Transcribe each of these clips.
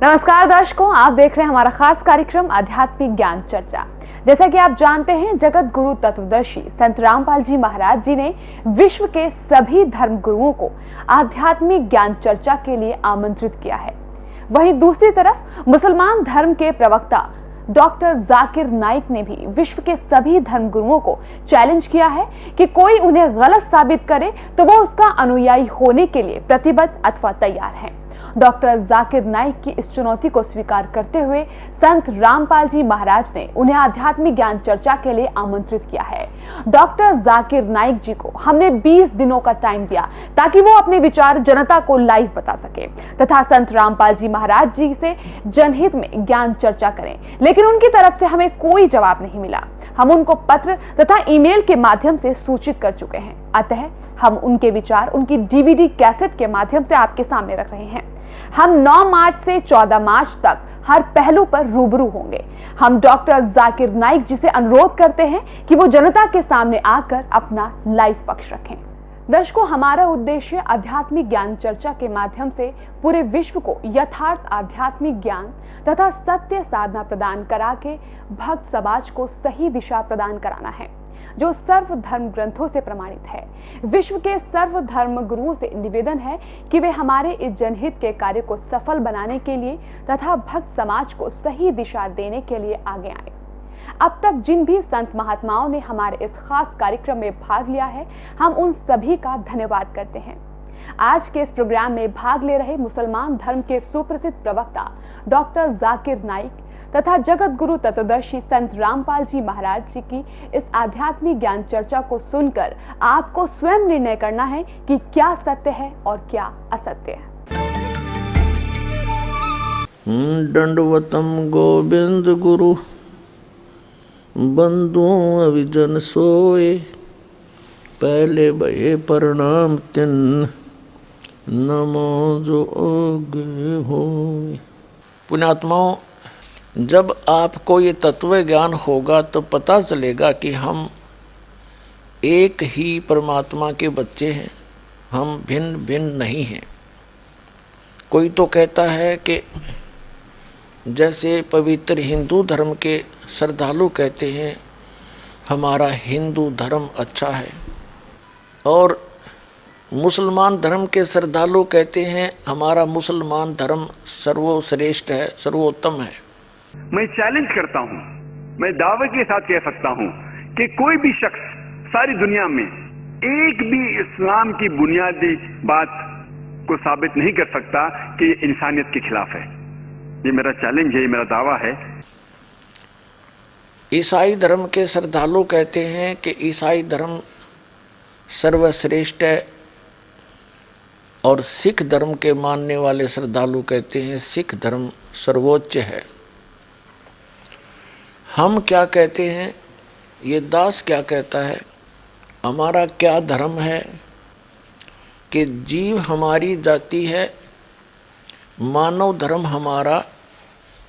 नमस्कार दर्शकों, आप देख रहे हैं हमारा खास कार्यक्रम आध्यात्मिक ज्ञान चर्चा। जैसा कि आप जानते हैं, जगत गुरु तत्वदर्शी संत रामपाल जी महाराज जी ने विश्व के सभी धर्म गुरुओं को आध्यात्मिक ज्ञान चर्चा के लिए आमंत्रित किया है। वहीं दूसरी तरफ मुसलमान धर्म के प्रवक्ता डॉक्टर जाकिर नाइक ने भी विश्व के सभी धर्म गुरुओं को चैलेंज किया है कि कोई उन्हें गलत साबित करे तो वो उसका अनुयायी होने के लिए प्रतिबद्ध अथवा तैयार है। डॉक्टर जाकिर नाइक की इस चुनौती को स्वीकार करते हुए संत रामपाल जी महाराज ने उन्हें आध्यात्मिक ज्ञान चर्चा के लिए आमंत्रित किया है। डॉक्टर जाकिर नाइक जी को हमने 20 दिनों का टाइम दिया ताकि वो अपने विचार जनता को लाइव बता सके तथा संत रामपाल जी महाराज जी से जनहित में ज्ञान चर्चा करें, लेकिन उनकी तरफ से हमें कोई जवाब नहीं मिला। हम उनको पत्र तथा ईमेल के माध्यम से सूचित कर चुके हैं, अतः हम उनके विचार उनकी डीवीडी कैसेट के माध्यम से आपके सामने रख रहे हैं। हम 9 मार्च से 14 मार्च तक हर पहलू पर रूबरू होंगे। हम डॉक्टर जाकिर नाइक जी से अनुरोध करते हैं कि वो जनता के सामने आकर अपना लाइव पक्ष रखें। दर्शकों, हमारा उद्देश्य आध्यात्मिक ज्ञान चर्चा के माध्यम से पूरे विश्व को यथार्थ आध्यात्मिक ज्ञान तथा सत्य साधना प्रदान करा के भक्त समाज को सही दिशा प्रदान कराना है, जो सर्व धर्म ग्रंथों से प्रमाणित है। विश्व के सर्व धर्म गुरुओं से निवेदन है कि वे हमारे इस जनहित के कार्य को सफल बनाने के लिए तथा भक्त समाज को सही दिशा देने के लिए आगे आए। अब तक जिन भी संत महात्माओं ने हमारे इस खास कार्यक्रम में भाग लिया है, हम उन सभी का धन्यवाद करते हैं। आज के इस प्रोग्राम में भाग ले रहे मुसलमान धर्म के सुप्रसिद्ध प्रवक्ता डॉक्टर जाकिर नाइक तथा जगत गुरु तत्वदर्शी संत रामपाल जी महाराज जी की इस आध्यात्मिक ज्ञान चर्चा को सुनकर आपको स्वयं निर्णय करना है कि क्या सत्य है और क्या असत्य है। दंडवतम गोविंद गुरु बंधु अविजन सोए, पहले भये प्रणाम तिन नमो जो आगे होए। पुण्यात्माओं, जब आपको ये तत्व ज्ञान होगा तो पता चलेगा कि हम एक ही परमात्मा के बच्चे हैं, हम भिन्न भिन्न नहीं हैं। कोई तो कहता है कि जैसे पवित्र हिंदू धर्म के श्रद्धालु कहते हैं हमारा हिंदू धर्म अच्छा है, और मुसलमान धर्म के श्रद्धालु कहते हैं हमारा मुसलमान धर्म सर्वश्रेष्ठ है, सर्वोत्तम है। मैं चैलेंज करता हूं, मैं दावे के साथ कह सकता हूं कि कोई भी शख्स सारी दुनिया में एक भी इस्लाम की बुनियादी बात को साबित नहीं कर सकता कि ये इंसानियत के खिलाफ है। ये मेरा चैलेंज है, ये मेरा दावा है। ईसाई धर्म के श्रद्धालु कहते हैं कि ईसाई धर्म सर्वश्रेष्ठ है, और सिख धर्म के मानने वाले श्रद्धालु कहते हैं सिख धर्म सर्वोच्च है। हम क्या कहते हैं, ये दास क्या कहता है, हमारा क्या धर्म है कि जीव हमारी जाति है, मानव धर्म हमारा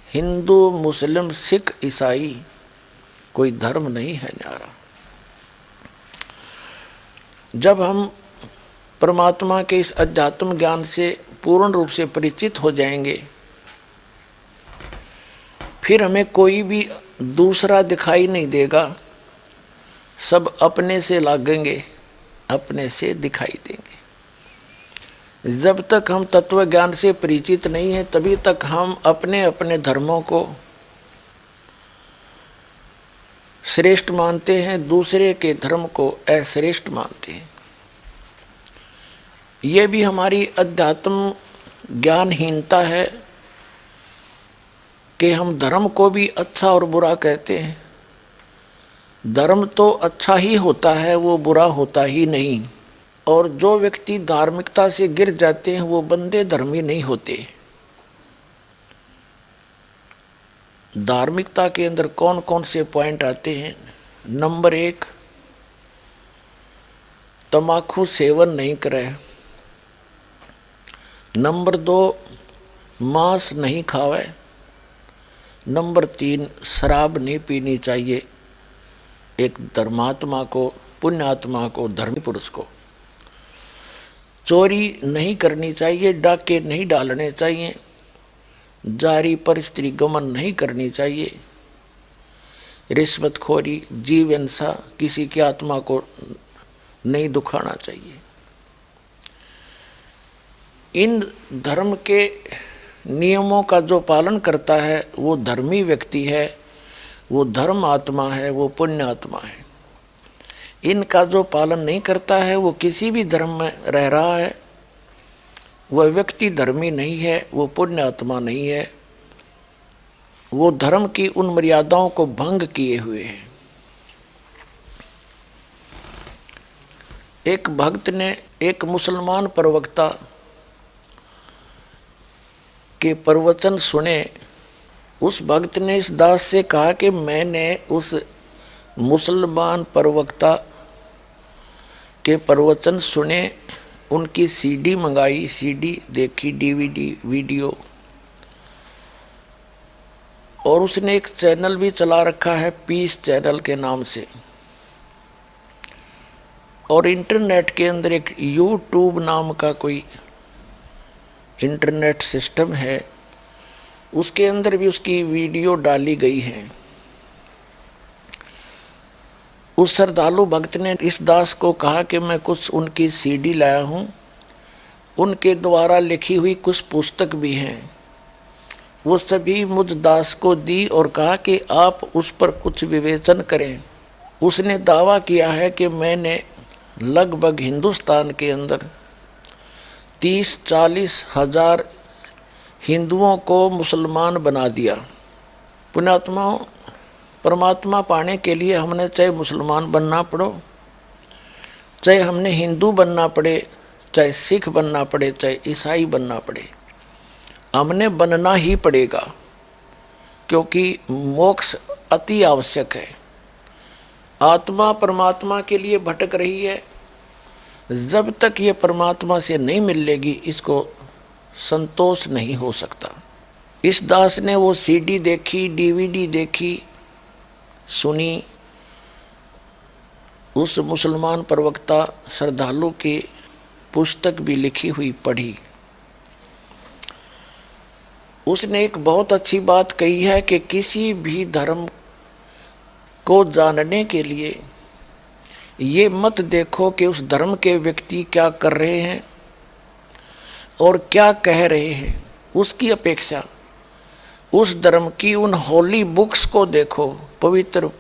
हिंदू मुस्लिम सिख ईसाई कोई धर्म नहीं है न्यारा। जब हम परमात्मा के इस अध्यात्म ज्ञान से पूर्ण रूप से परिचित हो जाएंगे, फिर हमें कोई भी दूसरा दिखाई नहीं देगा, सब अपने से लागेंगे, अपने से दिखाई देंगे। जब तक हम तत्व ज्ञान से परिचित नहीं हैं, तभी तक हम अपने अपने धर्मों को श्रेष्ठ मानते हैं, दूसरे के धर्म को अश्रेष्ठ मानते हैं। ये भी हमारी अध्यात्म ज्ञानहीनता है कि हम धर्म को भी अच्छा और बुरा कहते हैं। धर्म तो अच्छा ही होता है, वो बुरा होता ही नहीं। और जो व्यक्ति धार्मिकता से गिर जाते हैं वो बंदे धर्मी नहीं होते। धार्मिकता के अंदर कौन कौन से पॉइंट आते हैं? नंबर 1, तम्बाकू सेवन नहीं करे। नंबर 2, मांस नहीं खावे। नंबर 3, शराब नहीं पीनी चाहिए एक धर्मात्मा को, पुण्यात्मा को, धर्मी पुरुष को। चोरी नहीं करनी चाहिए, डाके नहीं डालने चाहिए, जारी पर स्त्री गमन नहीं करनी चाहिए। रिश्वतखोरी, जीव हिंसा, किसी की आत्मा को नहीं दुखाना चाहिए। इन धर्म के नियमों का जो पालन करता है वो धर्मी व्यक्ति है, वो धर्म आत्मा है, वो पुण्य आत्मा है। इनका जो पालन नहीं करता है वो किसी भी धर्म में रह रहा है, वह व्यक्ति धर्मी नहीं है, वो पुण्य आत्मा नहीं है, वो धर्म की उन मर्यादाओं को भंग किए हुए हैं। एक भक्त ने एक मुसलमान प्रवक्ता के प्रवचन सुने। उस भक्त ने इस दास से कहा कि मैंने उस मुसलमान प्रवक्ता के प्रवचन सुने, उनकी सीडी मंगाई, सीडी देखी, डीवीडी, वीडियो, और उसने एक चैनल भी चला रखा है पीस चैनल के नाम से, और इंटरनेट के अंदर एक यूट्यूब नाम का कोई इंटरनेट सिस्टम है, उसके अंदर भी उसकी वीडियो डाली गई है। उस श्रद्धालु भक्त ने इस दास को कहा कि मैं कुछ उनकी सीडी लाया हूँ, उनके द्वारा लिखी हुई कुछ पुस्तक भी हैं, वो सभी मुझ दास को दी और कहा कि आप उस पर कुछ विवेचन करें। उसने दावा किया है कि मैंने लगभग हिंदुस्तान के अंदर 30-40 हजार हिंदुओं को मुसलमान बना दिया। पुण्यात्माओं, परमात्मा पाने के लिए हमने चाहे मुसलमान बनना पड़ो, चाहे हमने हिंदू बनना पड़े, चाहे सिख बनना पड़े, चाहे ईसाई बनना पड़े, हमने बनना ही पड़ेगा, क्योंकि मोक्ष अति आवश्यक है। आत्मा परमात्मा के लिए भटक रही है, जब तक ये परमात्मा से नहीं मिलेगी इसको संतोष नहीं हो सकता। इस दास ने वो सीडी देखी, डीवीडी देखी, सुनी, उस मुसलमान प्रवक्ता श्रद्धालु की पुस्तक भी लिखी हुई पढ़ी। उसने एक बहुत अच्छी बात कही है कि किसी भी धर्म को जानने के लिए ये मत देखो कि उस धर्म के व्यक्ति क्या कर रहे हैं और क्या कह रहे हैं, उसकी अपेक्षा उस धर्म की उन होली बुक्स को देखो, पवित्र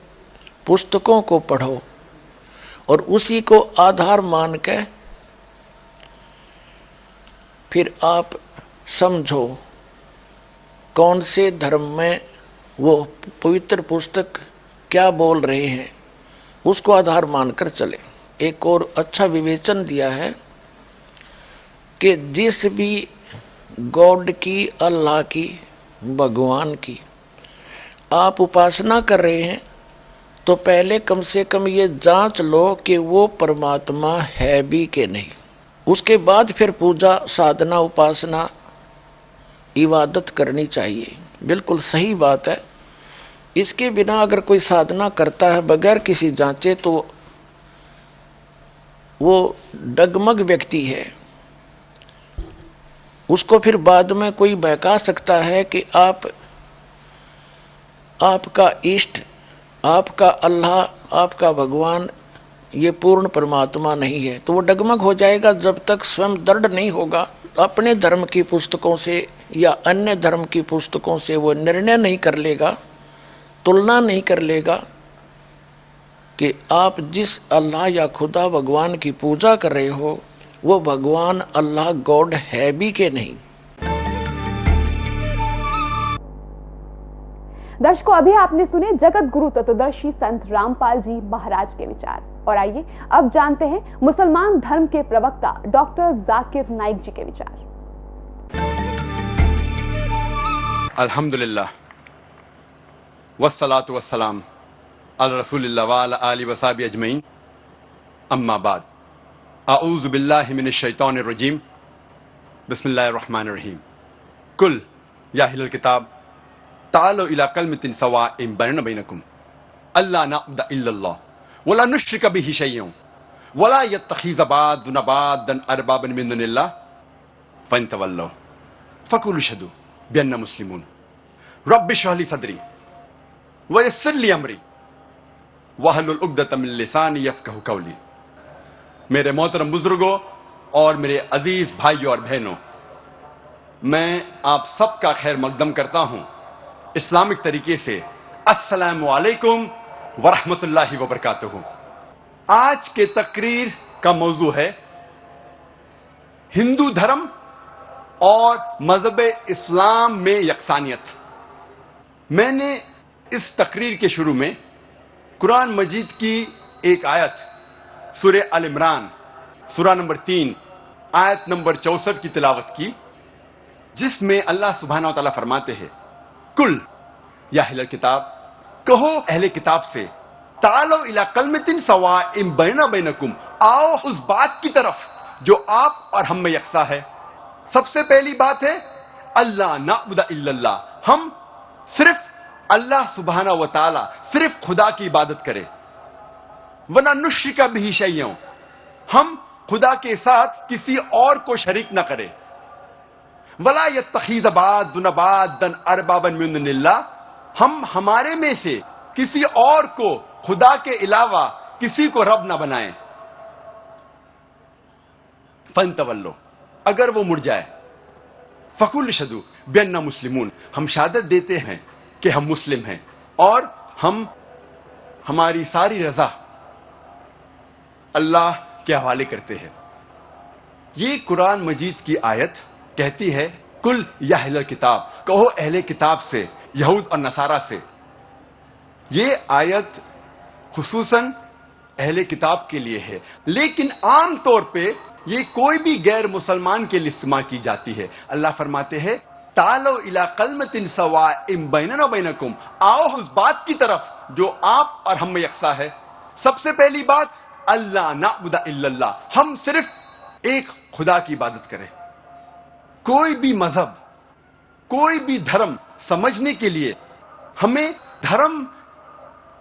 पुस्तकों को पढ़ो और उसी को आधार मान के फिर आप समझो कौन से धर्म में वो पवित्र पुस्तक क्या बोल रहे हैं, उसको आधार मानकर चले। एक और अच्छा विवेचन दिया है कि जिस भी गॉड की, अल्लाह की, भगवान की आप उपासना कर रहे हैं तो पहले कम से कम ये जांच लो कि वो परमात्मा है भी कि नहीं। उसके बाद फिर पूजा, साधना, उपासना, इबादत करनी चाहिए। बिल्कुल सही बात है। इसके बिना अगर कोई साधना करता है बगैर किसी जांचे तो वो डगमग व्यक्ति है। उसको फिर बाद में कोई बहका सकता है कि आपका इष्ट, आपका अल्लाह, आपका भगवान ये पूर्ण परमात्मा नहीं है, तो वो डगमग हो जाएगा। जब तक स्वयं दृढ़ नहीं होगा, अपने धर्म की पुस्तकों से या अन्य धर्म की पुस्तकों से वो निर्णय नहीं कर लेगा, तुलना नहीं कर लेगा कि आप जिस अल्लाह या खुदा भगवान की पूजा कर रहे हो वो भगवान, अल्लाह, गॉड है भी कि नहीं। दर्शकों, अभी आपने सुने जगत गुरु तत्वदर्शी संत रामपाल जी महाराज के विचार, और आइए अब जानते हैं मुसलमान धर्म के प्रवक्ता डॉक्टर जाकिर नाइक जी के विचार। अल्हम्दुलिल्लाह वस्सलातु वस्सलाम अला रसूलिल्लाह व अला आलिहि व सहबिहि अजमईन, अम्मा बाद, अऊज़ु बिल्लाहि मिनश शैतानिर रजीम, बिस्मिल्लाहिर रहमानिर रहीम। कुल या अहलल किताब तालो इला कलिमतिन सवाइम बैनना बैनकुम अल्ला नअबुद इल्लल्लाह वला नुश्रिक बिही शैयअन वला यत्तखिज़ बादुना बादन अरबाबन मिन दुनिल्लाह फइन तवल्लौ फकुलू शहदू बिअन्ना मुस्लिमून रब्बि इश्रह ली सदरी वयस्सिर ली अमरी वहलुल उक़दतम मिन लिसानी यफ़क़हू क़ौली। मेरे मोहतरम बुजुर्गों और मेरे अजीज भाइयों और बहनों, मैं आप सबका खैर मकदम करता हूं इस्लामिक तरीके से। अस्सलामु अलैकुम वरहमतुल्लाहि वबरकातुहू। आज के तकरीर का मौजू है हिंदू धर्म और मजहब इस्लाम में यकसानियत। मैंने इस तकरीर के शुरू में कुरान मजीद की एक आयत सूरह अल इमरान सूरा नंबर 3 आयत नंबर 64 की तिलावत की, जिसमें अल्लाह सुब्हानहू व तआला फरमाते हैं, कुल या अहलल किताब, कहो अहले किताब से, तालो इला कलमतिन सवाइम बैना बैनकुम, आओ उस बात की तरफ जो आप और हम में यकसा है। सबसे पहली बात है अल्लाह नअबुदा इल्लल्लाह, हम सिर्फ अल्लाह सुब्हानहू व तआला, सिर्फ खुदा की इबादत करें। वना नुश्रिका बिही शैय्यन, हम खुदा के साथ किसी और को शरीक न करें। वला यत्तखिज़ बादुन बादन अरबाबन मिन दुनिल्लाह, हम हमारे में से किसी और को खुदा के अलावा किसी को रब न बनाएं। फंतवल्लो, अगर वो मुड़ जाए, फकुल शदू बिअन्ना मुस्लिमून, हम शहादत देते हैं कि हम मुस्लिम हैं और हम हमारी सारी रजा अल्लाह के हवाले करते हैं। ये कुरान मजीद की आयत कहती है, कुल या अहले किताब, कहो अहले किताब से, यहूद और नसारा से। ये आयत खुसूसन अहले किताब के लिए है, लेकिन आम तौर पे ये कोई भी गैर मुसलमान के लिए इस्तेमाल की जाती है। अल्लाह फरमाते हैं, तालो इला कलमतिन सवाइम बैनना बैनकुम, आओ उस बात की तरफ जो आप और हम में यकसा है। सबसे पहली बात अल्लाह नअबुदा इल्लल्लाह, हम सिर्फ एक खुदा की इबादत करें। कोई भी मजहब, कोई भी धर्म समझने के लिए हमें धर्म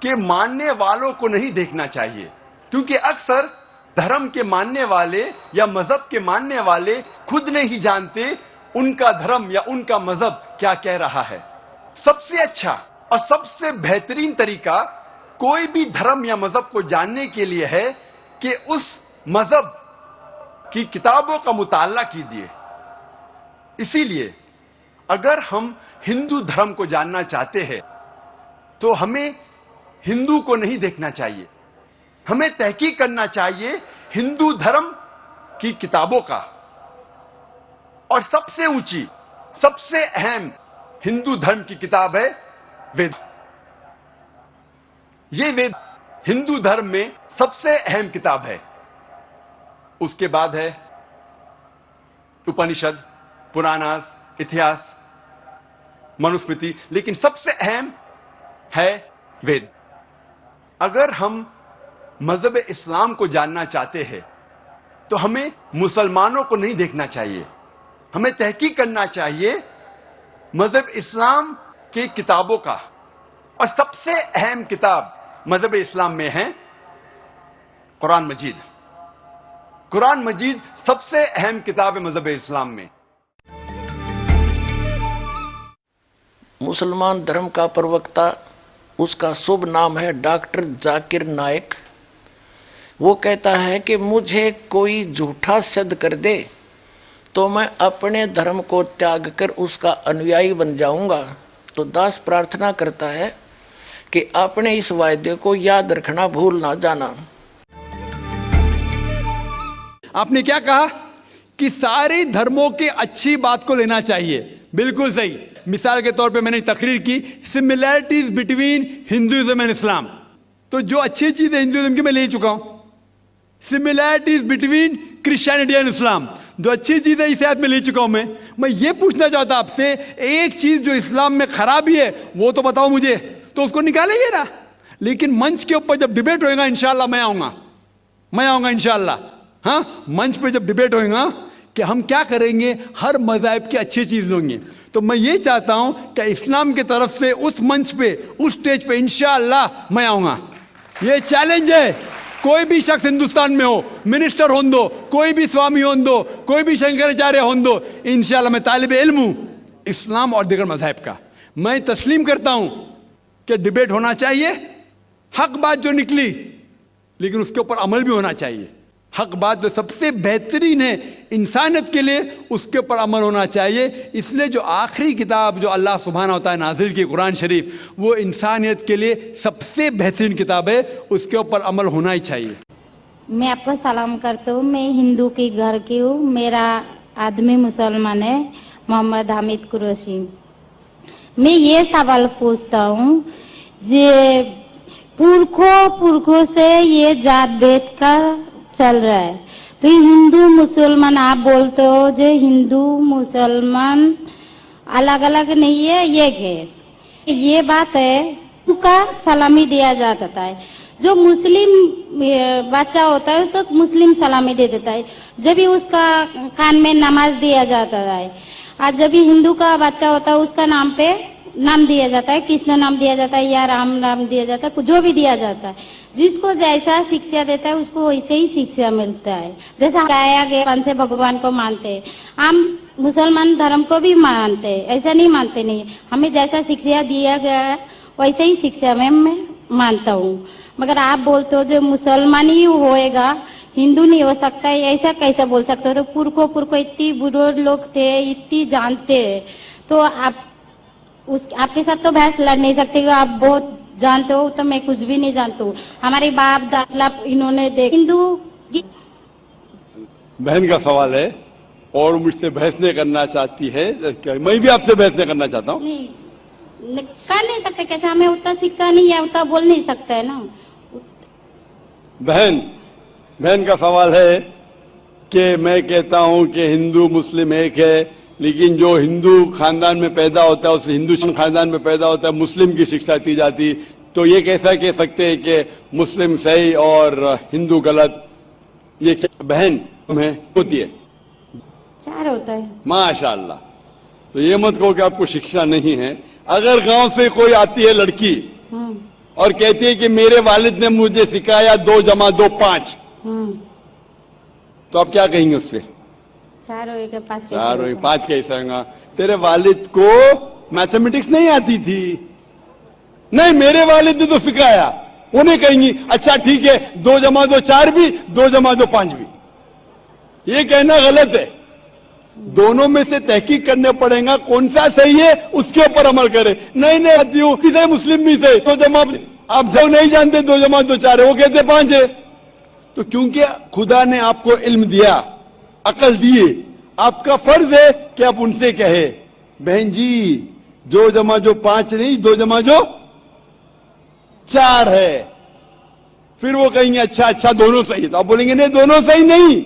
के मानने वालों को नहीं देखना चाहिए, क्योंकि अक्सर धर्म के मानने वाले या मजहब के मानने वाले खुद नहीं जानते उनका धर्म या उनका मजहब क्या कह रहा है। सबसे अच्छा और सबसे बेहतरीन तरीका कोई भी धर्म या मजहब को जानने के लिए है कि उस मजहब की किताबों का मुताला कीजिए। इसीलिए अगर हम हिंदू धर्म को जानना चाहते हैं तो हमें हिंदू को नहीं देखना चाहिए, हमें तहकीक करना चाहिए हिंदू धर्म की किताबों का। और सबसे ऊंची, सबसे अहम हिंदू धर्म की किताब है वेद। यह वेद हिंदू धर्म में सबसे अहम किताब है। उसके बाद है उपनिषद, पुराणास, इतिहास, मनुस्मृति, लेकिन सबसे अहम है वेद। अगर हम मजहब इस्लाम को जानना चाहते हैं तो हमें मुसलमानों को नहीं देखना चाहिए, हमें तहकीक करना चाहिए मजहब इस्लाम की किताबों का। और सबसे अहम किताब मजहब इस्लाम में है कुरान मजीद। कुरान मजीद सबसे अहम किताब है मजहब इस्लाम में। मुसलमान धर्म का प्रवक्ता, उसका शुभ नाम है डॉक्टर जाकिर नाइक। वो कहता है कि मुझे कोई झूठा सिद्ध कर दे तो मैं अपने धर्म को त्याग कर उसका अनुयायी बन जाऊंगा। तो दास प्रार्थना करता है कि अपने इस वायदे को याद रखना, भूल ना जाना। आपने क्या कहा कि सारे धर्मों के अच्छी बात को लेना चाहिए, बिल्कुल सही। मिसाल के तौर पे मैंने तकरीर की similarities between Hinduism and Islam, तो जो अच्छी चीज है हिंदुइज्म की मैं ले चुका हूं। Similarities between Christianity and Islam, जो अच्छी चीज है इसे में ले चुका हूं। मैं ये पूछना चाहता आपसे, एक चीज जो इस्लाम में खराबी है वो तो बताओ मुझे, तो उसको निकालेंगे ना। लेकिन मंच के ऊपर जब डिबेट होएगा इंशाल्लाह मैं आऊंगा इंशाल्लाह। हाँ, मंच पे जब डिबेट होएगा कि हम क्या करेंगे, हर मज़हब की अच्छी चीज होंगी। तो मैं ये चाहता हूं कि इस्लाम की तरफ से उस मंच पे, उस स्टेज पे इंशाअल्लाह मैं आऊंगा। ये चैलेंज है, कोई भी शख्स हिंदुस्तान में हो, मिनिस्टर हों दो, कोई भी स्वामी हों दो, कोई भी शंकराचार्य हों दो, इंशाअल्लाह मैं तालिब इल्म हूं, इस्लाम और दीगर मज़हब का। मैं तस्लीम करता हूं कि डिबेट होना चाहिए, हक बात जो निकली, लेकिन उसके ऊपर अमल भी होना चाहिए। हक बात जो सबसे बेहतरीन है इंसानियत के लिए, उसके ऊपर अमल होना चाहिए। इसलिए जो आखिरी किताब जो अल्लाह सुब्हानहू व तआला नाजिल की कुरान शरीफ, वो इंसानियत के लिए सबसे बेहतरीन किताब है, उसके ऊपर अमल होना ही चाहिए। मैं आपको सलाम करता हूँ। मैं हिंदू के घर की हूँ। मेरा आदमी मुसलमान है, मोहम्मद हामिद कुरैशी। मैं ये सवाल पूछता हूँ, जे पुरखों से ये जात भेद का चल रहा है, तो हिंदू मुसलमान आप बोलते हो जो हिंदू मुसलमान अलग अलग नहीं है, एक है। ये बात है, उसका सलामी दिया जाता है। जो मुस्लिम बच्चा होता है उसको मुस्लिम सलामी दे देता है, जब भी उसका कान में नमाज दिया जाता है। और जब भी हिंदू का बच्चा होता है उसका नाम पे नाम दिया जाता है, कृष्ण नाम दिया जाता है या राम नाम दिया जाता है, जो भी दिया जाता है। जिसको जैसा शिक्षा देता है उसको वैसे ही शिक्षा मिलता है। जैसा गाया गया से भगवान को मानते हैं, हम मुसलमान धर्म को भी मानते हैं, ऐसा नहीं मानते नहीं। हमें जैसा शिक्षा दिया गया है वैसे ही शिक्षा में मैं मानता हूँ। मगर आप बोलते हो जो मुसलमान ही होएगा, हिंदू नहीं हो सकता है, ऐसा कैसे बोल सकते हो? तो पुरखों इतनी बुरे लोग थे, इतनी जानते हैं, तो आप आपके साथ तो बहस लड़ नहीं सकते। आप बहुत जानते हो, तो मैं कुछ भी नहीं जानता हूँ। हमारे बाप दादा इन्होंने हिंदू बहन का सवाल है और मुझसे बहस नहीं करना चाहती है। मैं भी आपसे बहस नहीं करना चाहता हूँ। नहीं कर नहीं सकते, कैसे? हमें उतना शिक्षा नहीं है, उतना बोल नहीं सकते है ना। बहन का सवाल है कि मैं कहता हूं कि हिंदू मुस्लिम एक है, लेकिन जो हिंदू खानदान में पैदा होता है, उस हिंदू खानदान में पैदा होता है, मुस्लिम की शिक्षा दी जाती, तो ये कैसा कह सकते हैं कि मुस्लिम सही और हिंदू गलत? ये क्या बहन में होती है? चार होता है। माशाअल्लाह। तो ये मत कहो कि आपको शिक्षा नहीं है। अगर गांव से कोई आती है लड़की और कहती है कि मेरे वालिद ने मुझे सिखाया 2 + 2 = 5, तो आप क्या कहेंगे उससे? 4 के पास 4 5 कैसे होगा? तेरे वालिद को मैथमेटिक्स नहीं आती थी? नहीं, मेरे वालिद ने तो सिखाया। उन्हें कहेंगी अच्छा ठीक है, 2 + 2 4 भी, 2 + 2 5 भी। ये कहना गलत है। दोनों में से तहकीक करने पड़ेगा, कौन सा सही है उसके ऊपर अमल करे। नहीं आती हूं, किसे मुस्लिम भी से 2 = आप जो नहीं जानते 2 + 2 4 है, वो कहते 5 है। तो क्योंकि खुदा ने आपको इल्म दिया, अकल दिए, आपका फर्ज है कि आप उनसे कहे बहन जी 2 + 2 5 नहीं, 2 + 2 4 है। फिर वो कहेंगे अच्छा दोनों सही है, तो आप बोलेंगे नहीं दोनों सही नहीं,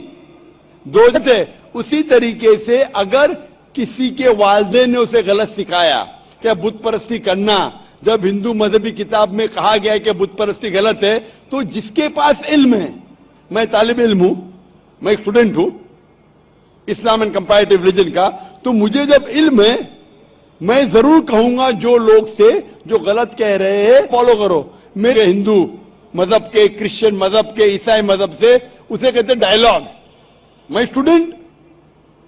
2 थे। उसी तरीके से अगर किसी के वालिदैन ने उसे गलत सिखाया कि बुत परस्ती करना, जब हिंदू मजहबी किताब में कहा गया है कि बुत परस्ती गलत है, तो जिसके पास इल्म है, मैं तालिब इल्म हूं, मैं एक स्टूडेंट हूं इस्लाम एंड कंपैरेटिव रिलीजन का, तो मुझे जब इल्म है मैं जरूर कहूंगा जो लोग से जो गलत कह रहे हैं फॉलो करो। मेरे हिंदू मजहब के, क्रिश्चियन मजहब के, ईसाई मजहब से, उसे कहते डायलॉग। मैं स्टूडेंट,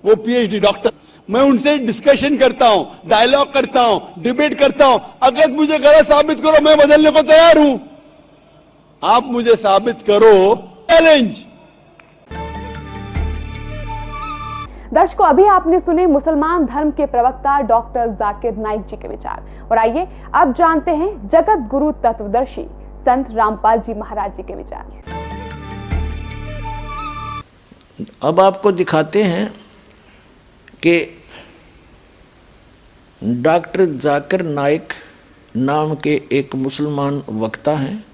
वो पीएचडी डॉक्टर, मैं उनसे डिस्कशन करता हूं, डायलॉग करता हूं, डिबेट करता हूं। अगर मुझे गलत साबित करो, मैं बदलने को तैयार हूं। आप मुझे साबित करो, चैलेंज। दर्शकों, अभी आपने सुने मुसलमान धर्म के प्रवक्ता डॉक्टर जाकिर नाइक जी के विचार, और आइए अब जानते हैं जगत गुरु तत्वदर्शी संत रामपाल जी महाराज जी के विचार। अब आपको दिखाते हैं कि डॉक्टर जाकिर नाइक नाम के एक मुसलमान वक्ता हैं।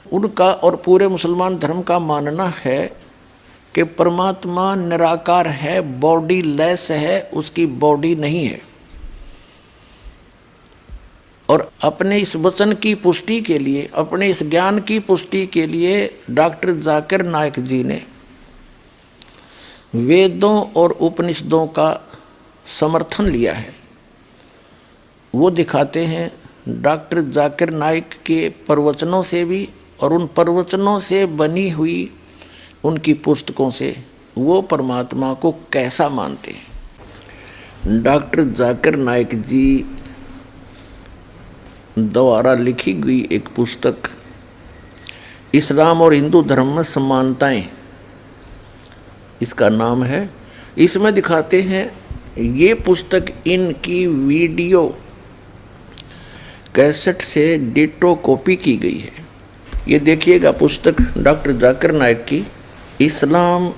उनका और पूरे मुसलमान धर्म का मानना है कि परमात्मा निराकार है, बॉडी लेस है, उसकी बॉडी नहीं है। और अपने इस वचन की पुष्टि के लिए, अपने इस ज्ञान की पुष्टि के लिए डॉक्टर जाकिर नाइक जी ने वेदों और उपनिषदों का समर्थन लिया है। वो दिखाते हैं डॉक्टर जाकिर नाइक के प्रवचनों से भी और उन प्रवचनों से बनी हुई उनकी पुस्तकों से वो परमात्मा को कैसा मानते हैं। डॉक्टर जाकिर नाइक जी द्वारा लिखी गई एक पुस्तक इस्लाम और हिंदू धर्म में समानताएं, इसका नाम है। इसमें दिखाते हैं, ये पुस्तक इनकी वीडियो कैसेट से डिटो कॉपी की गई है। ये देखिएगा पुस्तक डॉक्टर जाकिर नाइक की इस्लाम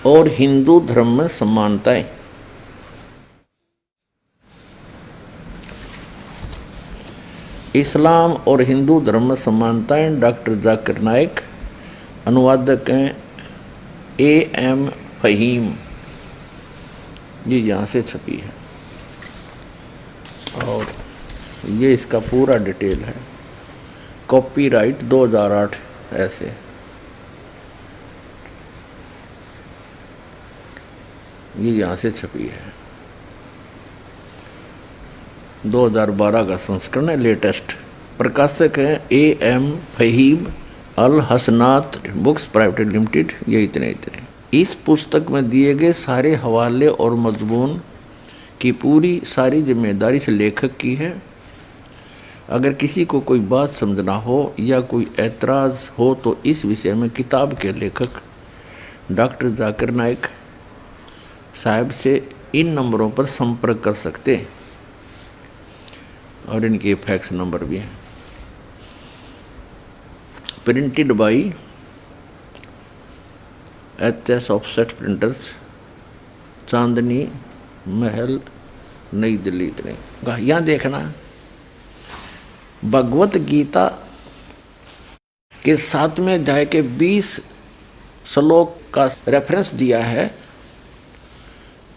और हिंदू धर्म में समानताएं। इस्लाम और हिंदू धर्म में समानताएं, डॉक्टर जाकिर नाइक, अनुवादक हैं A.M. फहीम, ये यहाँ से छपी है और ये इसका पूरा डिटेल है। कॉपीराइट 2008 ऐसे। ये यहाँ से छपी है, 2012 का संस्करण है, लेटेस्ट। प्रकाशक हैं A.M. फहीम अल हसनात बुक्स प्राइवेट लिमिटेड। ये इतने। इस पुस्तक में दिए गए सारे हवाले और मजमून की पूरी सारी जिम्मेदारी से लेखक की है। अगर किसी को कोई बात समझना हो या कोई एतराज़ हो तो इस विषय में किताब के लेखक डॉक्टर जाकिर नाइक साहब से इन नंबरों पर संपर्क कर सकते हैं और इनके फैक्स नंबर भी हैं। Printed by HS offset printers, Chandni Mahal, Nai Delhi. इतने यहाँ देखना, भगवत गीता के 7वें अध्याय के 20 श्लोक का रेफरेंस दिया है।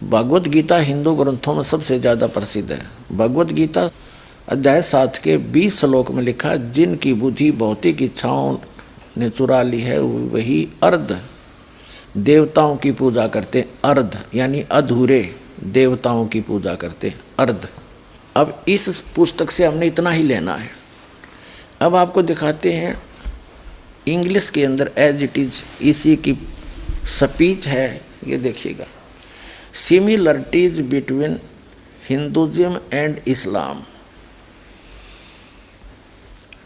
भगवत गीता हिंदू ग्रंथों में सबसे ज़्यादा प्रसिद्ध है। भगवत गीता अध्याय 7 के 20 श्लोक में लिखा, जिनकी बुद्धि भौतिक इच्छाओं ने चुरा ली है वही अर्ध देवताओं की पूजा करते। अर्ध यानी अधूरे देवताओं की पूजा करते, अर्ध। अब इस पुस्तक से हमने इतना ही लेना है। अब आपको दिखाते हैं इंग्लिश के अंदर एज इट इज इसी की स्पीच है। ये देखिएगा, similarities between Hinduism and Islam,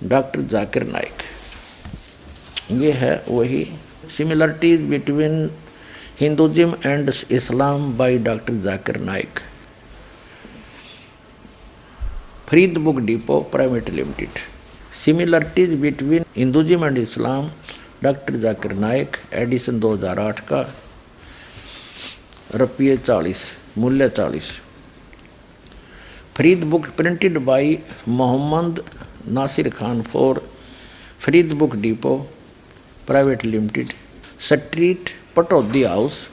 doctor Zakir Naik. ये है वही similarities between Hinduism and Islam by doctor Zakir Naik, Farid book depot private limited. Similarities between Hinduism and Islam, doctor Zakir Naik, edition 2008 का, रुपये 40, मूल्य 40। Farid book printed by Mohammad Nasir Khan for Farid book depot private limited, street Pataudi house,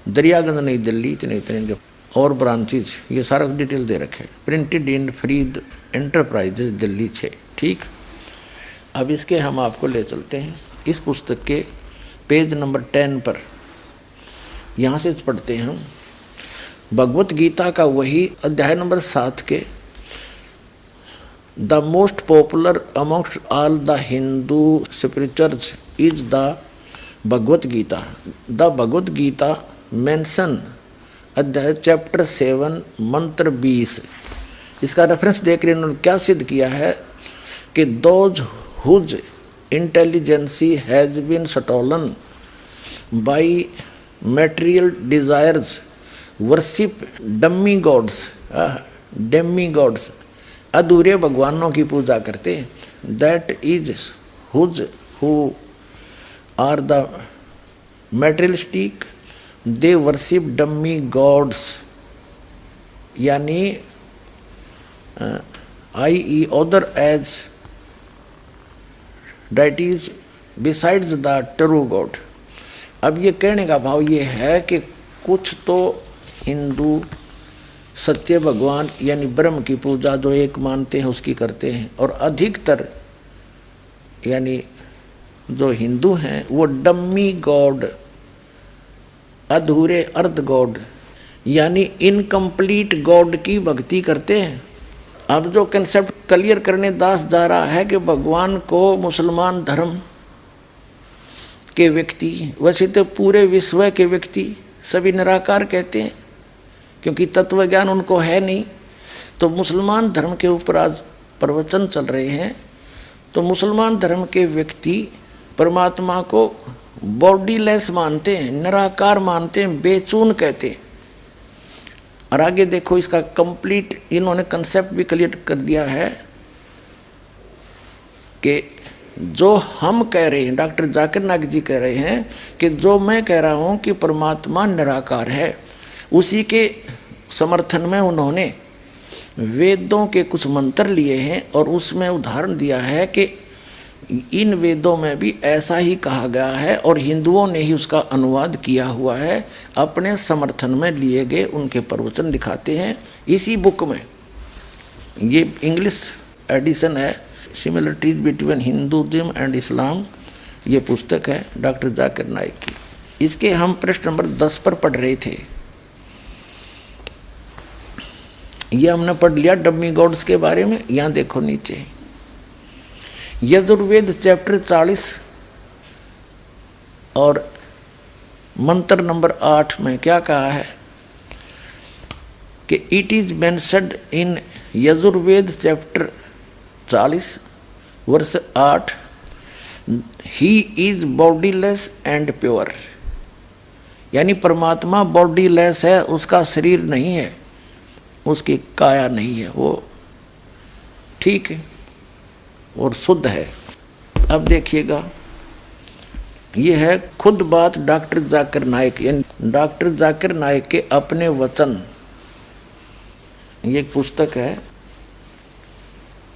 Daryaganj, नई दिल्ली। इतने और branches ये सारा डिटेल दे रखे। Printed in Farid enterprises Delhi 6। ठीक, अब इसके हम आपको ले चलते हैं इस पुस्तक के पेज नंबर 10 पर। यहाँ से पढ़ते हैं हम भगवत गीता का वही अध्याय नंबर 7 के the most popular amongst all the Hindu spirituals is the Bhagavad Gita. The Bhagavad Gita mention अध्याय चैप्टर 7 मंत्र 20। इसका रेफरेंस देख रहे इन्होंने क्या सिद्ध किया है कि those whose intelligence has been stolen by material desires worship demigods, demigods, अधूरे भगवानों की पूजा करते। that is who are the materialistic, they worship demigods, यानी i.e. other as deities besides the true God। अब ये कहने का भाव ये है कि कुछ तो हिंदू सत्य भगवान यानी ब्रह्म की पूजा जो एक मानते हैं उसकी करते हैं, और अधिकतर यानी जो हिंदू हैं वो डम्मी गॉड, अधूरे अर्ध गॉड यानी इनकम्प्लीट गॉड की भक्ति करते हैं। अब जो कंसेप्ट क्लियर करने दास जा रहा है कि भगवान को मुसलमान धर्म के व्यक्ति, वैसे तो पूरे विश्व के व्यक्ति सभी निराकार कहते हैं, क्योंकि तत्व ज्ञान उनको है नहीं। तो मुसलमान धर्म के ऊपर आज प्रवचन चल रहे हैं। तो मुसलमान धर्म के व्यक्ति परमात्मा को बॉडीलेस मानते हैं, निराकार मानते हैं, बेचून कहते हैं। और आगे देखो इसका कंप्लीट इन्होंने कंसेप्ट भी क्लियर कर दिया है कि जो हम कह रहे हैं, डॉक्टर जाकिर नाइक जी कह रहे हैं कि जो मैं कह रहा हूं कि परमात्मा निराकार है, उसी के समर्थन में उन्होंने वेदों के कुछ मंत्र लिए हैं और उसमें उदाहरण दिया है कि इन वेदों में भी ऐसा ही कहा गया है और हिंदुओं ने ही उसका अनुवाद किया हुआ है। अपने समर्थन में लिए गए उनके प्रवचन दिखाते हैं इसी बुक में। ये इंग्लिश एडिशन है, similarities between Hinduism and Islam, ये पुस्तक है डॉक्टर जाकिर नाइक की। इसके हम पृष्ठ नंबर 10 पर पढ़ रहे थे। ये हमने पढ़ लिया डम्मी गॉड्स के बारे में। यहाँ देखो नीचे यजुर्वेद चैप्टर 40 और मंत्र नंबर 8 में क्या कहा है कि it is mentioned in Yajurveda chapter 40 वर्ष 8, he is bodiless and pure. यानी परमात्मा बॉडीलेस है, उसका शरीर नहीं है, उसकी काया नहीं है, वो ठीक है और शुद्ध है। अब देखिएगा, ये है खुद बात डॉक्टर जाकिर नाइक, यानी डॉक्टर जाकिर नाइक के अपने वचन। ये एक पुस्तक है,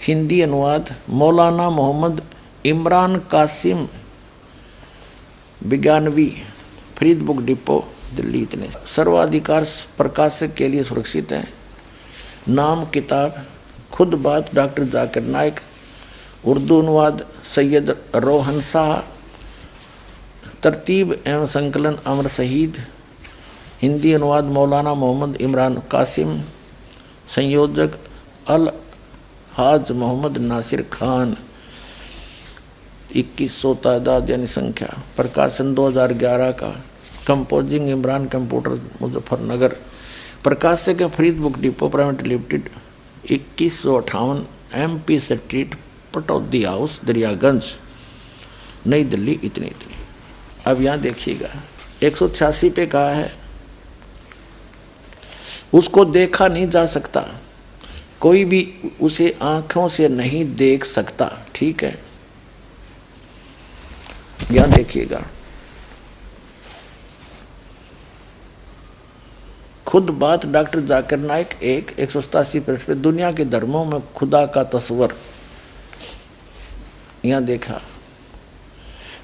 हिंदी अनुवाद मौलाना मोहम्मद इमरान कासिम विज्ञानवी, फरीद बुक डिपो दिल्ली। इतने सर्वाधिकार प्रकाशक के लिए सुरक्षित है। नाम किताब खुद बात डॉक्टर जाकिर नाइक, उर्दू अनुवाद सैयद रोहन शाह, तरतीब एवं संकलन अमर शहीद, हिंदी अनुवाद मौलाना मोहम्मद इमरान कासिम, संयोजक अल हाज मोहम्मद नासिर खान, 2100 तादाद यानी संख्या, प्रकाशन 2011 का, कंपोजिंग इमरान कंप्यूटर मुजफ्फरनगर, प्रकाशक है Farid book depot private limited, 2158 MP street Pataudi house Daryaganj नई दिल्ली। इतनी। अब यहाँ देखिएगा 186 पे कहा है उसको देखा नहीं जा सकता, कोई भी उसे आंखों से नहीं देख सकता। ठीक है, यहाँ देखिएगा खुद बात डॉक्टर जाकिर नाइक 187 पृष्ठ पे दुनिया के धर्मों में खुदा का तस्वर। यहाँ देखा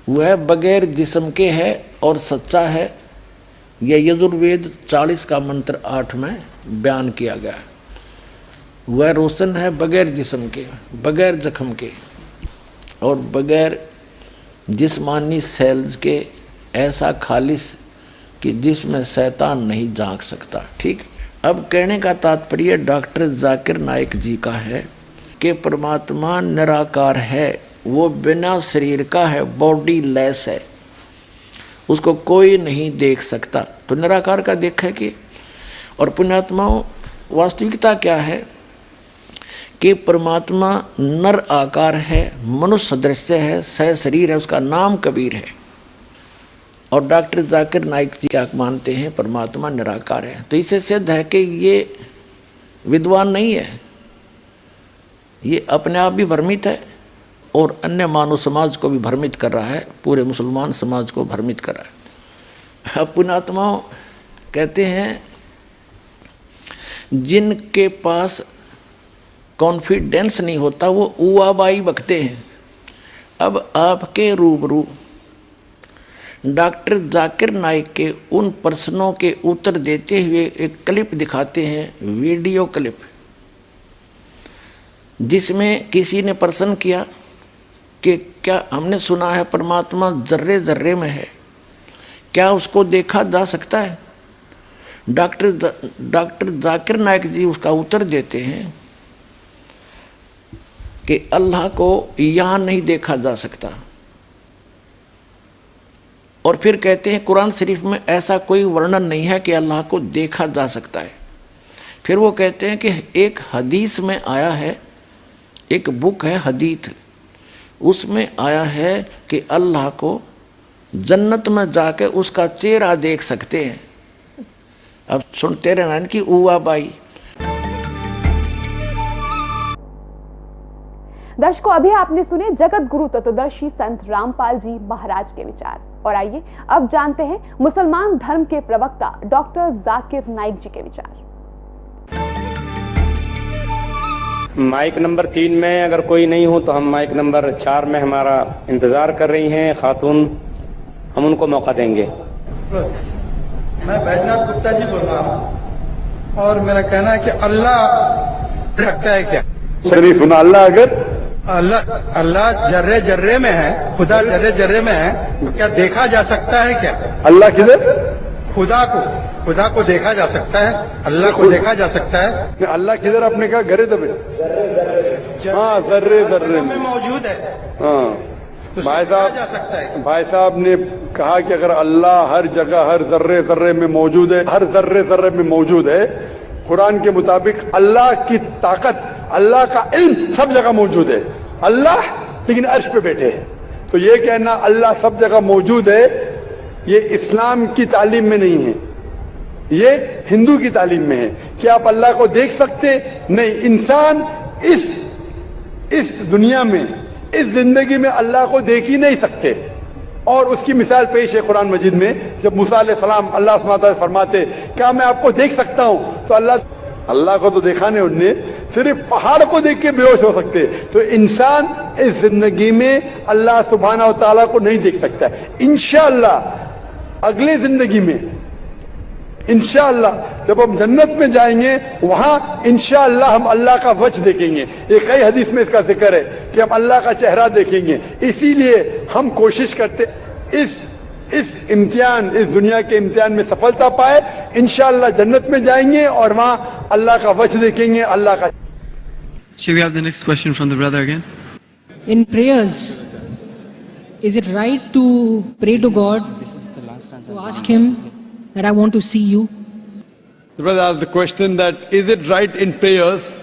वह बगैर जिस्म के है और सच्चा है। यह यजुर्वेद 40 का मंत्र 8 में बयान किया गया। वह रोशन है बगैर जिस्म के, बगैर जख्म के और बगैर जिस्मानी सेल्स के, ऐसा खालिस कि जिसमें शैतान नहीं झांक सकता। ठीक। अब कहने का तात्पर्य डॉक्टर जाकिर नाइक जी का है कि परमात्मा निराकार है, वो बिना शरीर का है, बॉडी लेस है, उसको कोई नहीं देख सकता। तो निराकार का देखा कि और पुण्यात्माओं वास्तविकता क्या है कि परमात्मा नर आकार है, मनुष्य सदृश है, सह शरीर है, उसका नाम कबीर है। और डॉक्टर जाकिर नाइक जी क्या मानते हैं, परमात्मा निराकार है। तो इससे सिद्ध है कि ये विद्वान नहीं है, ये अपने आप भी भ्रमित है और अन्य मानव समाज को भी भ्रमित कर रहा है, पूरे मुसलमान समाज को भ्रमित कर रहा है। अब पुण्यात्माओं कहते हैं जिनके पास कॉन्फिडेंस नहीं होता वो उवाबाई बकते हैं। अब आपके रूबरू डॉक्टर जाकिर नाइक के उन प्रश्नों के उत्तर देते हुए एक क्लिप दिखाते हैं, वीडियो क्लिप, जिसमें किसी ने प्रश्न किया कि क्या हमने सुना है परमात्मा जर्रे जर्रे में है, क्या उसको देखा जा सकता है? डॉक्टर जाकिर नाइक जी उसका उत्तर देते हैं कि अल्लाह को यहाँ नहीं देखा जा सकता। और फिर कहते हैं कुरान शरीफ में ऐसा कोई वर्णन नहीं है कि अल्लाह को देखा जा सकता है। फिर वो कहते हैं कि एक हदीस में आया है, एक बुक है हदीथ, उसमें आया है कि अल्लाह को जन्नत में जाके उसका चेहरा देख सकते हैं। अब सुनते रहना इनकी उवा बाई। दर्शकों, अभी आपने सुने जगत गुरु तत्वदर्शी संत रामपाल जी महाराज के विचार, और आइए अब जानते हैं मुसलमान धर्म के प्रवक्ता डॉक्टर जाकिर नाइक जी के विचार। माइक नंबर 3 में अगर कोई नहीं हो तो हम माइक नंबर 4 में हमारा इंतजार कर रही हैं खातून, हम उनको मौका देंगे। मैं बैजनाथ गुप्ता जी बोल रहा हूँ और मेरा कहना है कि अल्लाह रखता है क्या? नहीं सुना। अल्लाह अगर अल्लाह जर्रे जर्रे में है, खुदा जर्रे जर्रे में है, तो क्या देखा जा सकता है क्या? अल्लाह किधर? खुदा को देखा जा सकता है, अल्लाह को देखा जा सकता है। अल्लाह किधर? आपने कहा घरे दबे। हाँ, जर्रे जर्रे में मौजूद है। हाँ तो भाई साहब ने कहा कि अगर अल्लाह हर जगह हर जर्रे जर्रे में मौजूद है, हर जर्रे जर्रे में मौजूद है, कुरान के मुताबिक अल्लाह की ताकत, अल्लाह का इल्म सब जगह मौजूद है। अल्लाह लेकिन अर्श पे बैठे हैं, तो ये कहना अल्लाह सब जगह मौजूद है, ये इस्लाम की तालीम में नहीं है, ये हिंदू की तालीम में है। कि आप अल्लाह को देख सकते नहीं। इंसान इस दुनिया में, इस जिंदगी में अल्लाह को देख ही नहीं सकते। और उसकी मिसाल पेश है कुरान मजीद में, जब मूसा अलैहिस्सलाम अल्लाह सुब्हानहू व तआला फरमाते क्या मैं आपको देख सकता हूं, तो अल्लाह को तो देखा नहीं उनने, सिर्फ पहाड़ को देख के बेहोश हो सकते। तो इंसान इस जिंदगी में अल्लाह सुब्हानहू व तआला को नहीं देख सकता। इंशाअल्लाह अगले जिंदगी में, इंशाअल्लाह जब हम जन्नत में जाएंगे, वहां इंशाअल्लाह हम अल्लाह का वजह देखेंगे। ये कई हदीस में इसका जिक्र है कि हम अल्लाह का चेहरा देखेंगे। इसीलिए हम कोशिश करते इस इम्तिहान, इस दुनिया के इम्तिहान में सफलता पाए, इंशाअल्लाह जन्नत में जाएंगे और वहां अल्लाह का वजह देखेंगे, अल्लाह का। Shall we have the next question from the brother again? In prayers, is it right to pray to God, to ask Him that I want to see you? The brother asked the question that is it right in prayers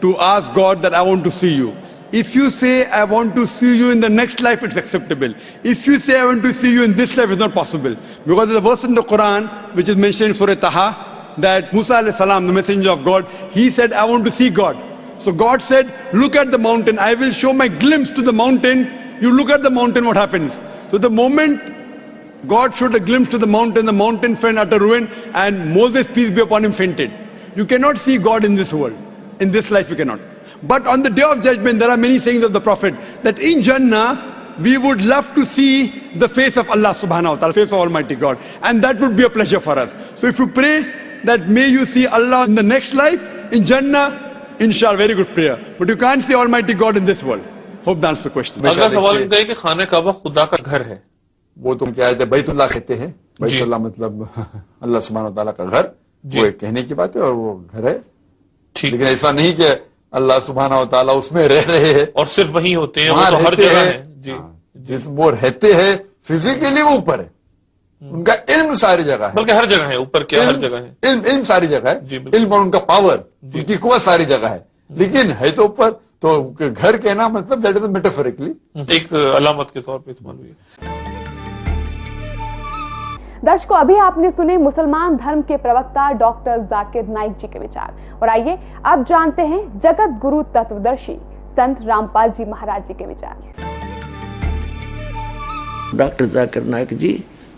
to ask God that I want to see you? If you say I want to see you in the next life, it's acceptable. If you say I want to see you in this life, it's not possible. Because there's a verse in the Quran which is mentioned in Surah Taha that Musa alayhi salam, the messenger of God, he said I want to see God. So God said, look at the mountain, I will show my glimpse to the mountain. You look at the mountain, what happens? So the moment God showed a glimpse to the mountain fell utter ruin, and Moses, peace be upon him, fainted. You cannot see God in this world. In this life you cannot. But on the day of judgment, there are many sayings of the Prophet that in Jannah, we would love to see the face of Allah subhanahu wa ta'ala, face of Almighty God. And that would be a pleasure for us. So if you pray that may you see Allah in the next life, in Jannah, inshallah, very good prayer. But you can't see Almighty God in this world. Hope that answers the question. अगला सवाल इनका है कि खाने काबा खुदा का घर है। वो तो क्या है, बैतुल्लाह कहते हैं। बैतुल्लाह मतलब अल्लाह सुब्हानहू व तआला का घर, वो एक कहने की बात है और वो घर है। लेकिन ऐसा नहीं कि अल्लाह सुब्हानहू व तआला उसमें रह रहे हैं और सिर्फ वहीं होते हैं, वो तो हर जगह है। जी, जिस वो रहते हैं फिजिकली वो ऊपर है, उनका इल्म सारी जगह है, बल्कि हर जगह है। ऊपर क्या, हर जगह है। इल्म सारी जगह है, इल्म और उनका पावर, उनकी कुव्वत सारी जगह है, लेकिन है तो ऊपर। तो घर कहना मतलब दैट इज मेटाफोरिकली, एक अलामत के तौर पे इस्तेमाल हुई है। दर्शकों, अभी आपने सुने मुसलमान धर्म के प्रवक्ता डॉक्टर जाकिर नाइक जी के विचार, और आइए अब जानते हैं जगत गुरु तत्वदर्शी संत रामपाल जी महाराज जी के विचार। डॉक्टर जाकिर नाइक जी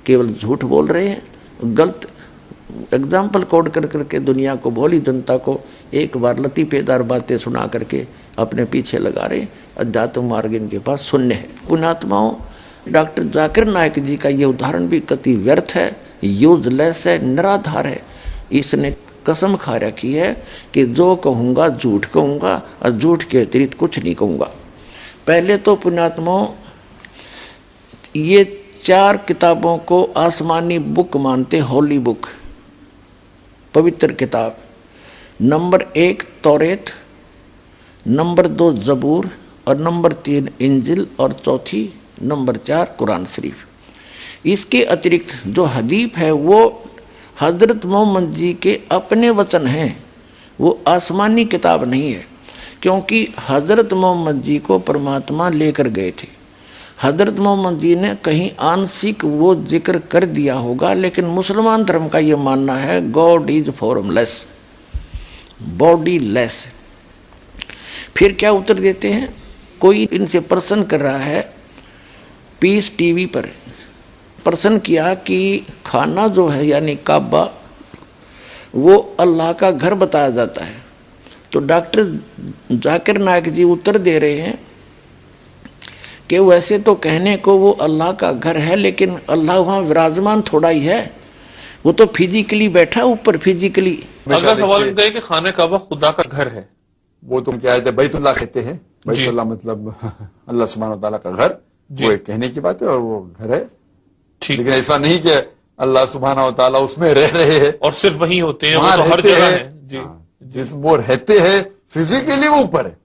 केवल झूठ बोल रहे हैं, गलत एग्जाम्पल कोड कर करके दुनिया को, भोली जनता को एक बार लतीफेदार बातें सुना करके अपने पीछे लगा रहे। अध्यात्म मार्ग इनके पास शून्य है। पुण्यात्माओं, डॉक्टर जाकिर नाइक जी का ये उदाहरण भी कति व्यर्थ है, यूजलेस है, निराधार है। इसने कसम खा रखी है कि जो कहूँगा झूठ कहूँगा और झूठ के अतिरिक्त कुछ नहीं कहूँगा। पहले तो पुण्यात्माओं, ये 4 किताबों को आसमानी बुक मानते, होली बुक, पवित्र किताब। नंबर 1 तौरेत, नंबर 2 जबूर और नंबर 3 इंजिल और चौथी नंबर 4 कुरान शरीफ। इसके अतिरिक्त जो हदीफ है वो हजरत मोहम्मद जी के अपने वचन हैं, वो आसमानी किताब नहीं है, क्योंकि हजरत मोहम्मद जी को परमात्मा लेकर गए थे। हजरत मोहम्मद जी ने कहीं आंशिक वो जिक्र कर दिया होगा, लेकिन मुसलमान धर्म का ये मानना है God is formless, body less. फिर क्या उत्तर देते हैं, कोई इनसे प्रश्न कर रहा है पीस टीवी पर, प्रश्न किया कि खाना जो है यानी काबा वो अल्लाह का घर बताया जाता है, तो डॉक्टर जाकिर नायक जी उत्तर दे रहे हैं कि वैसे तो कहने को वो अल्लाह का घर है, लेकिन अल्लाह वहाँ विराजमान थोड़ा ही है, वो तो फिजिकली बैठा ऊपर फिजिकली। अगला सवाल इनका है कि खाने काबा खुदा का घर है, वो तो क्या है, बैतुल्लाह कहते हैं। बैतुल्लाह मतलब अल्लाह सुब्हानहू व तआला का घर, वो एक कहने की बात है और वो घर है, लेकिन ऐसा नहीं कि अल्लाह सुब्हानहू व तआला उसमें रह रहे हैं और सिर्फ वहीं होते हैं, वो तो हर जगह है। जी, जिस वो रहते हैं फिजिकली वो ऊपर है,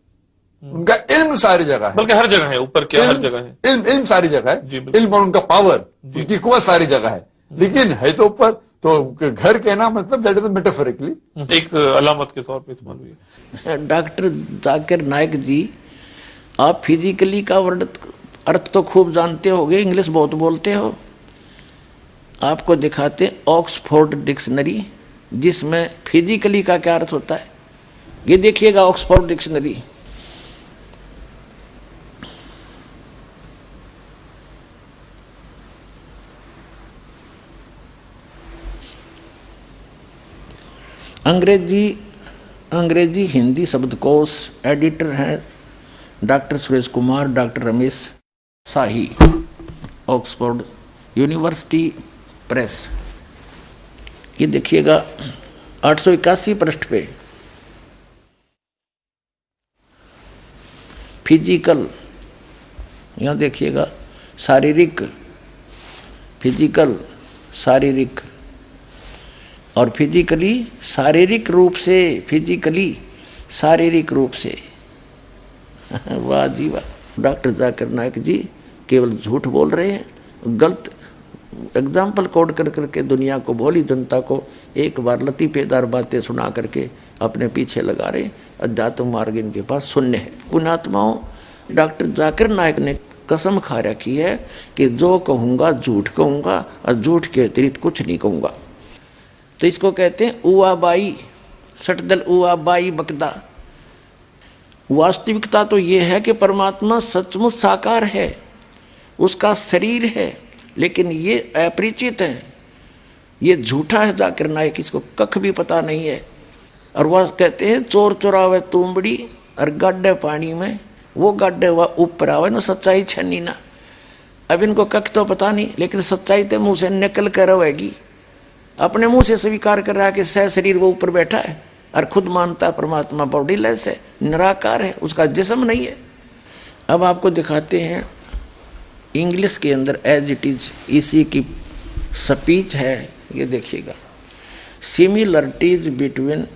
उनका इल्म सारी जगह है, बल्कि हर जगह है, ऊपर क्या हर जगह है, इल्म सारी जगह है, इल्म और उनका पावर, उनकी कुव्वत सारी जगह है, लेकिन है तो ऊपर। तो घर कहना मतलब दैट इज मेटाफोरिकली एक अलामत के तौर पे इस्तेमाल हुई है। डॉक्टर जाकिर नायक जी, आप फिजिकली का अर्थ तो खूब जानते होगे, इंग्लिश बहुत बोलते हो। आपको दिखाते ऑक्सफोर्ड डिक्शनरी, जिसमें फिजिकली का क्या अर्थ होता है, ये देखिएगा ऑक्सफोर्ड डिक्शनरी। अंग्रेजी हिंदी शब्दकोश एडिटर हैं डॉक्टर सुरेश कुमार, डॉक्टर रमेश शाही, ऑक्सफोर्ड यूनिवर्सिटी प्रेस। ये देखिएगा 881 पृष्ठ पे फिजिकल, यहाँ देखिएगा शारीरिक, फिजिकल शारीरिक, और फिजिकली शारीरिक रूप से, फिजिकली शारीरिक रूप से। वाह जी वाह, डॉक्टर जाकिर नायक जी केवल झूठ बोल रहे हैं, गलत एग्जाम्पल कोड कर करके दुनिया को, भोली जनता को एक बार लतीफेदार बातें सुना करके अपने पीछे लगा रहे। अध्यात्म मार्ग इनके पास शून्य है। पुण्यात्माओं, डॉक्टर जाकिर नायक ने कसम खा रखी है कि जो कहूँगा झूठ कहूँगा और झूठ के अतिरिक्त कुछ नहीं कहूँगा। तो इसको कहते हैं उवाबाई, सटदल उवाबाई बकदा। वास्तविकता तो ये है कि परमात्मा सचमुच साकार है, उसका शरीर है, लेकिन ये अपरिचित है, ये झूठा है जाकिर नायक, इसको कख भी पता नहीं है। और वह कहते हैं चोर चोरावे तुमबड़ी और गड्ढे पानी में, वो गड्ढे वह ऊपर आवे ना, सच्चाई छनी ना। अब इनको कख तो पता नहीं, लेकिन सच्चाई तो मुँह से निकल कर रहेगी। अपने मुंह से स्वीकार कर रहा है कि सह शरीर वो ऊपर बैठा है, और खुद मानता है परमात्मा बॉडीलेस है, निराकार है, उसका जिस्म नहीं है। अब आपको दिखाते हैं इंग्लिश के अंदर एज इट इज इसी की स्पीच है, ये देखिएगा। Similarities between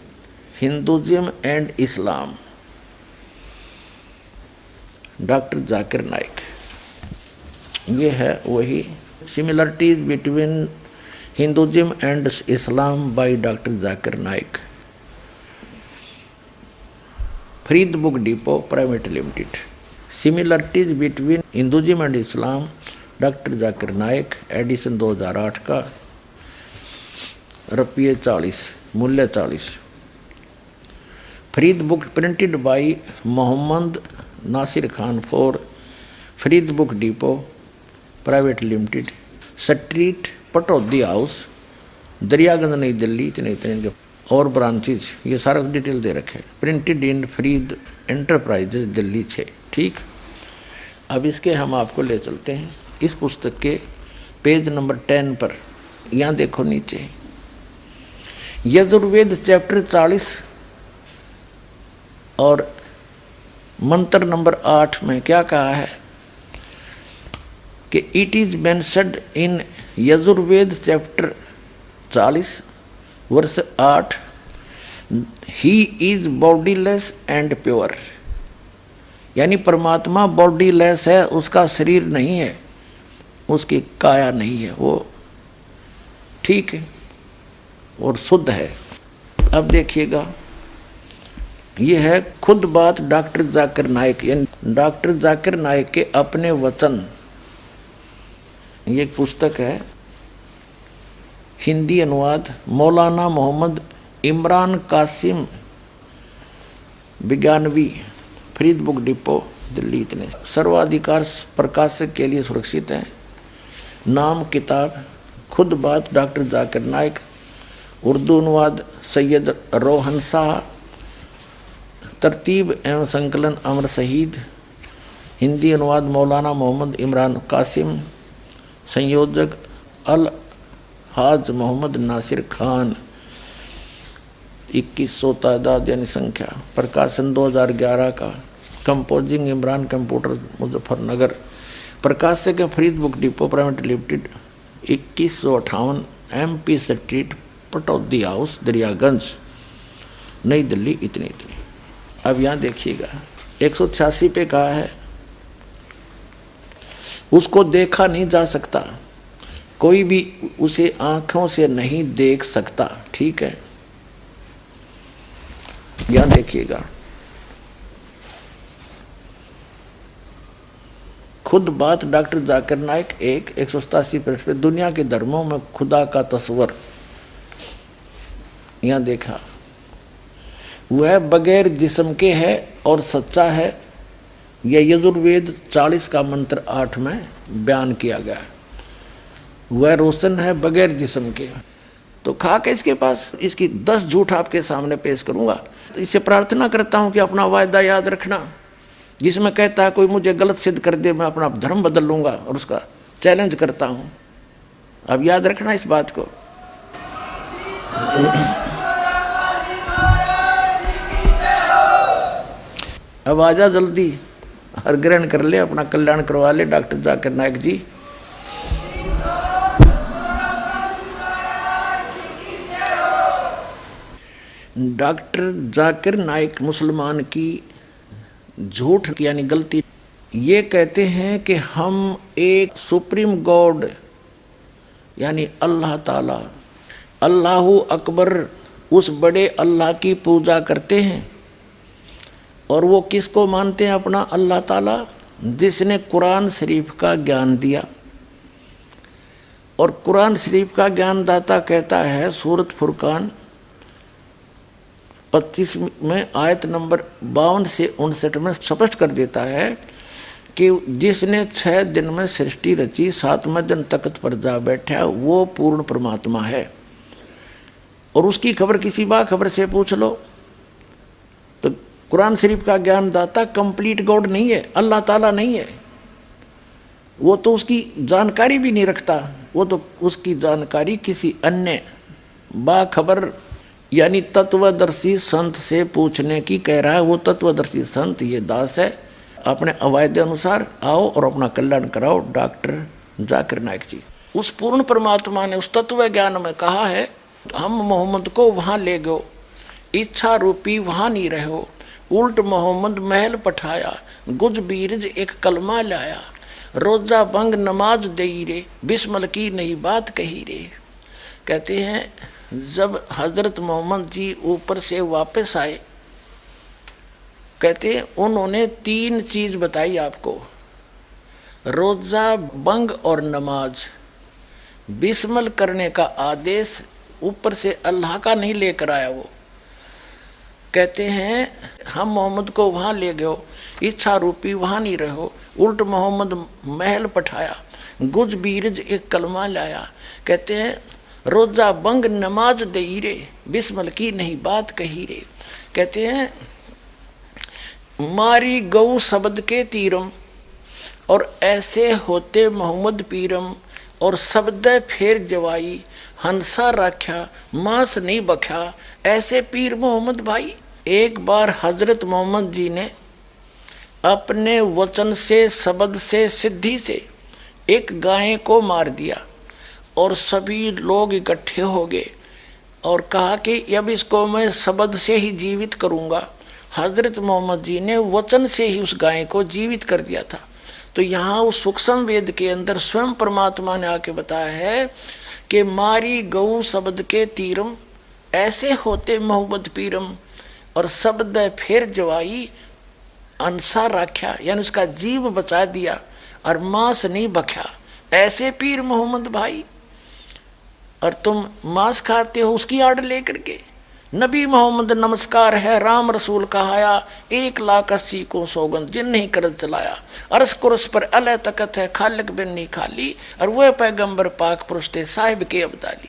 Hinduism and Islam, doctor Zakir Naik. ये है वही similarities between Hinduism and Islam by doctor Zakir Naik, Farid book depot private limited. Similarities between Hinduism and Islam, doctor Zakir Naik, edition 2008 का, रुपये 40, मूल्य 40। Farid book printed by Mohammad Nasir Khan for Farid book depot private limited, street Pataudi house, Daryaganj नई दिल्ली, इतने इतने और ब्रांचेज, ये सारा डिटेल दे रखे। Printed in Farid enterprises Delhi 6। ठीक, अब इसके हम आपको ले चलते हैं इस पुस्तक के पेज नंबर 10 पर। यहाँ देखो नीचे यजुर्वेद चैप्टर 40 और मंत्र नंबर 8 में क्या कहा है कि it is mentioned in Yajurveda chapter 40 वर्ष 8, he is bodiless and pure. यानी परमात्मा बॉडीलेस है, उसका शरीर नहीं है, उसकी काया नहीं है, वो ठीक है और शुद्ध है। अब देखिएगा ये है खुद बात डॉक्टर जाकिर नाइक, यानी डॉक्टर जाकिर नाइक के अपने वचन। ये एक पुस्तक है, हिंदी अनुवाद मौलाना मोहम्मद इमरान कासिम विज्ञानवी, फरीद बुक डिपो दिल्ली। इतने सर्वाधिकार प्रकाशक के लिए सुरक्षित है। नाम किताब खुद बात डॉक्टर जाकिर नाइक, उर्दू अनुवाद सैयद रोहन शाह, तरतीब एवं संकलन अमर शहीद, हिंदी अनुवाद मौलाना मोहम्मद इमरान कासिम, संयोजक अल हाज मोहम्मद नासिर खान, 2100 तादाद यानी संख्या, प्रकाशन 2011 का, कंपोजिंग इमरान कंप्यूटर मुजफ्फरनगर, प्रकाशक है Farid book depot private limited, 2158 MP street Pataudi house Daryaganj नई दिल्ली। इतनी। अब यहाँ देखिएगा 186 पे कहा है उसको देखा नहीं जा सकता, कोई भी उसे आंखों से नहीं देख सकता। ठीक है, यहाँ देखिएगा खुद बात डॉक्टर जाकिर नाइक 187 पृष्ठ पे दुनिया के धर्मों में खुदा का तस्वर। यहाँ देखा वह बगैर जिस्म के है और सच्चा है। यह यजुर्वेद 40 का मंत्र 8 में बयान किया गया है। वह रोशन है बगैर जिस्म के। तो खाक है इसके पास, इसकी 10 झूठ आपके सामने पेश करूंगा। तो इससे प्रार्थना करता हूं कि अपना वायदा याद रखना, जिसमें कहता है कोई मुझे गलत सिद्ध कर दे मैं अपना धर्म बदल लूंगा, और उसका चैलेंज करता हूं। अब याद रखना इस बात को। अब आजा जल्दी, हर ग्रहण कर ले, अपना कल्याण करवा ले डॉक्टर जाकिर नाइक जी। डॉक्टर जाकिर नाइक मुसलमान की झूठ यानी गलती ये कहते हैं कि हम एक सुप्रीम गॉड यानी अल्लाह ताला, अल्लाहु अकबर, उस बड़े अल्लाह की पूजा करते हैं। और वो किसको मानते हैं अपना अल्लाह ताला? जिसने कुरान शरीफ का ज्ञान दिया। और कुरान शरीफ का ज्ञानदाता कहता है सूरत फुरकान 25 में आयत नंबर 52 से 59 में स्पष्ट कर देता है कि जिसने 6 दिन में सृष्टि रची, 7वें दिन तख्त पर जा बैठा, वो पूर्ण परमात्मा है। और उसकी खबर किसी बाखबर से पूछ लो। तो कुरान शरीफ का ज्ञानदाता कंप्लीट गॉड नहीं है, अल्लाह ताला नहीं है। वो तो उसकी जानकारी भी नहीं रखता, वो तो उसकी जानकारी किसी अन्य बाखबर यानी तत्वदर्शी संत से पूछने की कह रहा है। वो तत्वदर्शी संत ये दास है। अपने अवायदे अनुसार आओ और अपना कल्याण कराओ डॉक्टर जाकिर नाइक जी। उस पूर्ण परमात्मा ने उस तत्व ज्ञान में कहा है हम मोहम्मद को वहाँ ले गो, इच्छा रूपी वहाँ नहीं रहो, उल्ट मोहम्मद महल पठाया, गुज बीरज एक कलमा लाया, रोजा बंग नमाज दई रे, बिस्मल की नई बात कही रे। कहते हैं जब हजरत मोहम्मद जी ऊपर से वापस आए, कहते हैं उन्होंने 3 चीज बताई आपको, रोजा बंग और नमाज। बिस्मल करने का आदेश ऊपर से अल्लाह का नहीं लेकर आया। वो कहते हैं हम मोहम्मद को वहाँ ले गए, इच्छा रूपी वहाँ नहीं रहो, उल्ट मोहम्मद महल पठाया, गुज बीरज एक कलमा लाया। कहते हैं रोजा बंग नमाज दई रे, बिस्मल की नहीं बात कही रे। कहते हैं मारी गऊ शब्द के तीरम, और ऐसे होते मोहम्मद पीरम, और शब्द फेर जवाई, हंसा राख्या मांस नहीं बख्या, ऐसे पीर मोहम्मद भाई। एक बार हजरत मोहम्मद जी ने अपने वचन से, शब्द से, सिद्धि से एक गाय को मार दिया, और सभी लोग इकट्ठे हो गए और कहा कि अब इसको मैं शब्द से ही जीवित करूंगा। हजरत मोहम्मद जी ने वचन से ही उस गाय को जीवित कर दिया था। तो यहाँ उस सूक्ष्म वेद के अंदर स्वयं परमात्मा ने आके बताया है कि मारी गऊ शब्द के तीरम, ऐसे होते मोहम्मद पीरम, और शब्द फिर जवाई अंसा राख्या, यानी उसका जीव बचा दिया और मांस नहीं बख्या। ऐसे पीर मोहम्मद भाई, और तुम मांस खाते हो उसकी आड़ लेकर के। नबी मोहम्मद नमस्कार है, राम रसूल कहाया, 1,80,000 को सौगंध जिन नहीं करद चलाया। अरस कुरस पर अलह तकत है, खालिक बिन नहीं खाली, और वह पैगंबर पाक पुरुष थे साहिब के अब्दाली।